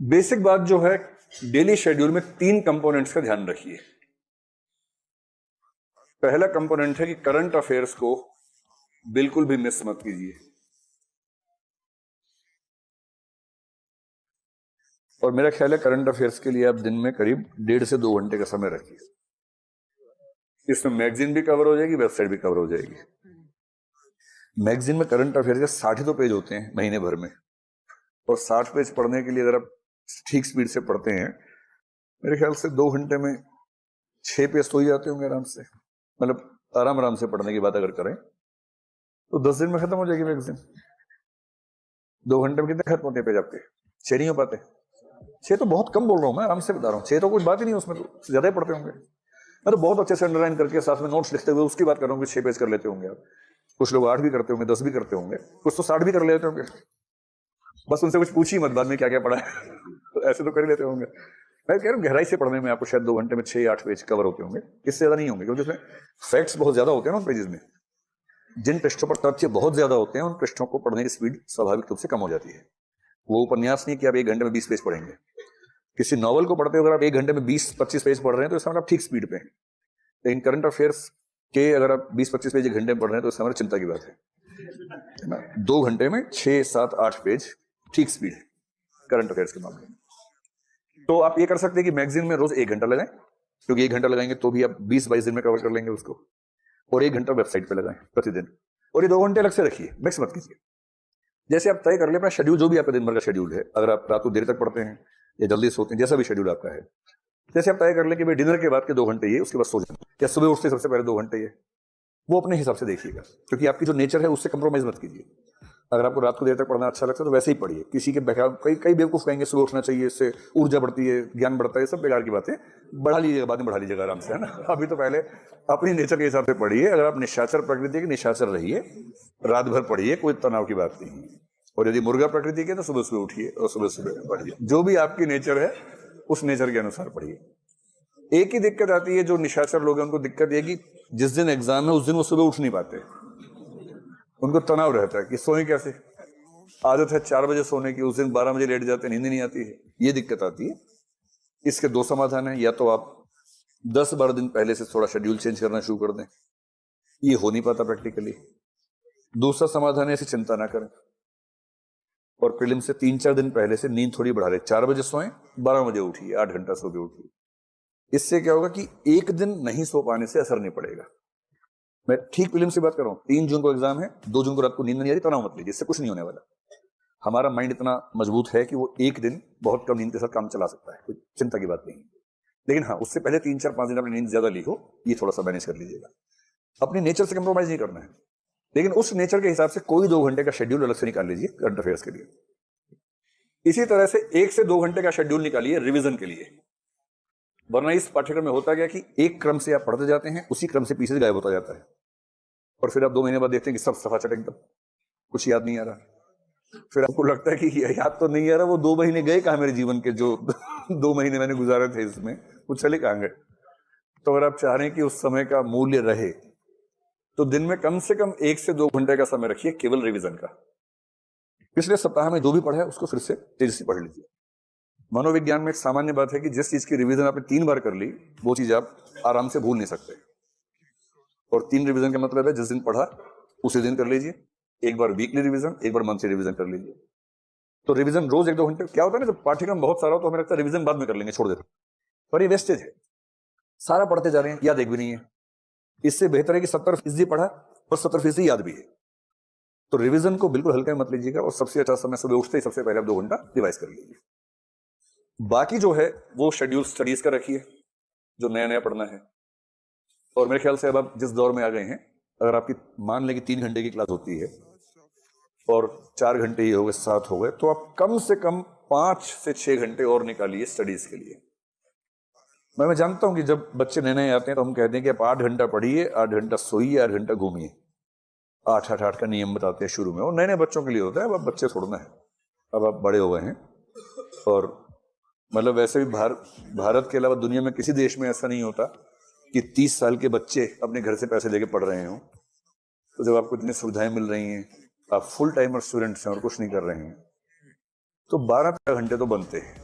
Basic बात जो है, डेली शेड्यूल में 3 कंपोनेंट्स का ध्यान रखिए। पहला कंपोनेंट है कि करंट अफेयर्स को बिल्कुल भी मिस मत कीजिए। और मेरा ख्याल है करंट अफेयर्स के लिए आप दिन में करीब 1.5 से 2 घंटे का समय रखिए। इसमें मैगजीन भी कवर हो जाएगी, वेबसाइट भी कवर हो जाएगी। मैगजीन में करंट अफेयर्स के 60 तो पेज होते हैं महीने भर में, और 60 पेज पढ़ने के लिए अगर आप ठीक स्पीड से पढ़ते हैं, मेरे ख्याल से 2 घंटे में 6 पेज तो ही जाते होंगे आराम से। मतलब आराम आराम से पढ़ने की बात अगर करें तो 10 दिन में खत्म हो जाएगी मैगजीन। 2 घंटे में कितने खत्म होते हैं पेज आपके? 6 नहीं हो पाते। 6 तो बहुत कम बोल रहा हूं मैं, आराम से बता रहा हूँ। 6 तो कुछ बात ही नहीं, उसमें तो ज्यादा ही पढ़ते होंगे। मैं तो बहुत अच्छे से अंडरलाइन करके साथ में नोट्स लिखते हुए उसकी बात कर रहा हूँ कि 6 पेज कर लेते होंगे आप। कुछ लोग 8 भी करते होंगे, 10 भी करते होंगे, कुछ तो 60 भी कर लेते होंगे। बस उनसे कुछ पूछिए मत बाद में क्या क्या पढ़ा है ऐसे तो कर ही लेते होंगे। मैं कह रहा हूँ गहराई से पढ़ने में आपको शायद 2 घंटे में 6-8 पेज कवर होते होंगे, इससे ज्यादा नहीं होंगे, क्योंकि उसमें फैक्ट्स बहुत ज्यादा होते हैं ना उन पेजेस में। जिन पृष्ठों पर तथ्य बहुत ज्यादा होते हैं उन पृष्ठों को पढ़ने की स्पीड स्वाभाविक रूप से कम हो जाती है। वो उपन्यास नहीं कि आप 1 घंटे में 20 पेज पढ़ेंगे। किसी नॉवल को पढ़ते हो अगर आप 1 घंटे में 20-25 पेज पढ़ रहे हैं तो इसका मतलब आप ठीक स्पीड पे हैं। लेकिन करंट अफेयर्स के अगर आप 20-25 पेज 1 घंटे में पढ़ रहे हैं तो इसका मतलब चिंता की बात है ना। 2 घंटे में 6-7-8 पेज ठीक स्पीड है करंट अफेयर्स के मामले में। तो आप ये कर सकते हैं कि मैगजीन में रोज 1 घंटा लगाएं, क्योंकि 1 घंटा लगाएंगे तो भी आप 20-22 दिन में कवर कर लेंगे उसको। और 1 घंटा वेबसाइट पे लगाएं प्रतिदिन, और ये 2 घंटे अलग से रखिए, मिक्स मत कीजिए। जैसे आप तय कर ले अपना शेड्यूल, जो भी आपका दिन भर का शेड्यूल है। अगर आप रात को देर तक पढ़ते हैं या जल्दी सोते हैं, जैसा भी शेड्यूल आपका है, जैसे आप तय कर ले कि भाई डिनर के बाद के 2 घंटे ये, उसके बाद सो जाए, या सुबह उठते सबसे पहले 2 घंटे ये, वो अपने हिसाब से देखिएगा। क्योंकि आपकी जो नेचर है उससे कंप्रोमाइज मत कीजिए। अगर आपको रात को देर तक पढ़ना अच्छा लगता है तो वैसे ही पढ़िए। किसी के कई बेवकूफ कहेंगे सुबह उठना चाहिए, इससे ऊर्जा बढ़ती है, ज्ञान बढ़ता है, सब बेकार की बातें। बढ़ा लीजिएगा, बाद में बढ़ा लीजिएगा आराम से, है ना। अभी तो पहले अपनी नेचर के हिसाब से पढ़िए। अगर आप निशाचर प्रकृति के, निशाचर रहिए, रात भर पढ़िए, कोई तनाव की बात नहीं। और यदि मुर्गा प्रकृति के तो सुबह सुबह उठिए और सुबह सुबह पढ़िए। जो भी आपकी नेचर है उस नेचर के अनुसार पढ़िए। एक ही दिक्कत आती है जो निशाचर लोग हैं उनको, दिक्कत ये कि जिस दिन एग्जाम है उस दिन वो सुबह उठ नहीं पाते। उनको तनाव रहता है कि सोए कैसे। आदत है 4 बजे सोने की, उस दिन 12 बजे लेट जाते हैं, नींद नहीं आती है, ये दिक्कत आती है। इसके 2 समाधान है। या तो आप 10-12 दिन पहले से थोड़ा शेड्यूल चेंज करना शुरू कर दें, ये हो नहीं पाता प्रैक्टिकली। दूसरा समाधान है ऐसी चिंता ना करें और प्रीलिम से 3-4 दिन पहले से नींद थोड़ी बढ़ा लें। 4 बजे सोएं, 12 बजे उठिए, 8 घंटा सो के उठिए। इससे क्या होगा कि एक दिन नहीं सो पाने से असर नहीं पड़ेगा। मैं ठीक प्रीलिम से बात कर रहा हूं। 3 जून को एग्जाम है, 2 जून को रात को नींद नहीं आ रही, तनाव मत लीजिए, इससे कुछ नहीं होने वाला। हमारा माइंड इतना मजबूत है कि वो एक दिन बहुत कम नींद के साथ काम चला सकता है, कोई चिंता की बात नहीं। लेकिन हाँ, उससे पहले 3-4-5 दिन अपनी नींद ज्यादा ली हो, ये थोड़ा सा मैनेज कर लीजिएगा। अपनी नेचर से कंप्रोमाइज नहीं करना है, लेकिन उस नेचर के हिसाब से कोई 2 घंटे का शेड्यूल अलग से निकाल लीजिए करंट अफेयर्स के लिए। इसी तरह से 1 से 2 घंटे का शेड्यूल निकालिए रिवीजन के लिए। वरना इस पाठ्यक्रम में होता गया कि एक क्रम से आप पढ़ते जाते हैं, उसी क्रम से पीछे गायब होता जाता है, और फिर आप 2 महीने बाद देखते हैं कि सब सफा चट एकदम, कुछ याद नहीं आ रहा। फिर आपको लगता है कि याद तो नहीं आ रहा, वो 2 महीने गए कहां मेरे जीवन के, जो 2 महीने मैंने गुजारे थे इसमें, वो चले कहां गए। तो अगर आप चाह रहे हैं कि उस समय का मूल्य रहे तो दिन में कम से कम 1 से 2 घंटे का समय रखिए केवल रिवीजन का। पिछले सप्ताह में जो भी पढ़ा है उसको फिर से तेजी से पढ़ लीजिए। मनोविज्ञान में एक सामान्य बात है कि जिस चीज की रिवीजन आपने 3 बार कर ली, वो चीज आप आराम से भूल नहीं सकते। और 3 रिवीजन का मतलब है जिस दिन पढ़ा उसी दिन कर लीजिए। एक बार वीकली रिवीजन, एक बार मंथली रिवीजन कर लीजिए। तो रिवीजन रोज 1-2 घंटे। क्या होता है ना, जब पाठ्यक्रम बहुत सारा हो तो हमें लगता है रिवीजन बाद में कर लेंगे, छोड़ देते, पर ये वेस्टेज है। सारा पढ़ते जा रहे हैं, याद एक भी नहीं है। इससे बेहतर है कि 70% पढ़ा और 70% याद भी है। तो रिवीजन को बिल्कुल हल्का मत लीजिएगा, और सबसे अच्छा समय सुबह उठते ही सबसे पहले आप 2 घंटा रिवाइज कर लीजिए। बाकी जो है वो शेड्यूल स्टडीज का रखिए, जो नया नया पढ़ना है। और मेरे ख्याल से अब आप जिस दौर में आ गए हैं, अगर आपकी मान लें कि 3 घंटे की क्लास होती है और 4 घंटे ही हो गए, 7 हो गए, तो आप कम से कम 5 से 6 घंटे और निकालिए स्टडीज के लिए। मैं जानता हूं कि जब बच्चे नए नए आते हैं तो हम कहते हैं कि आप 8 घंटा पढ़िए, 8 घंटा सोइए, 8 घंटा घूमिए। 8-8-8 का नियम बताते हैं शुरू में, और नए नए बच्चों के लिए होता है। अब आप बच्चे छोड़ना है, अब आप बड़े हो गए हैं। और मतलब वैसे भी भारत के अलावा दुनिया में किसी देश में ऐसा नहीं होता कि 30 साल के बच्चे अपने घर से पैसे लेके पढ़ रहे हों। तो जब आपको इतनी सुविधाएं मिल रही हैं, आप फुल टाइमर स्टूडेंट्स हैं और कुछ नहीं कर रहे हैं, तो 12-13 घंटे तो बनते हैं।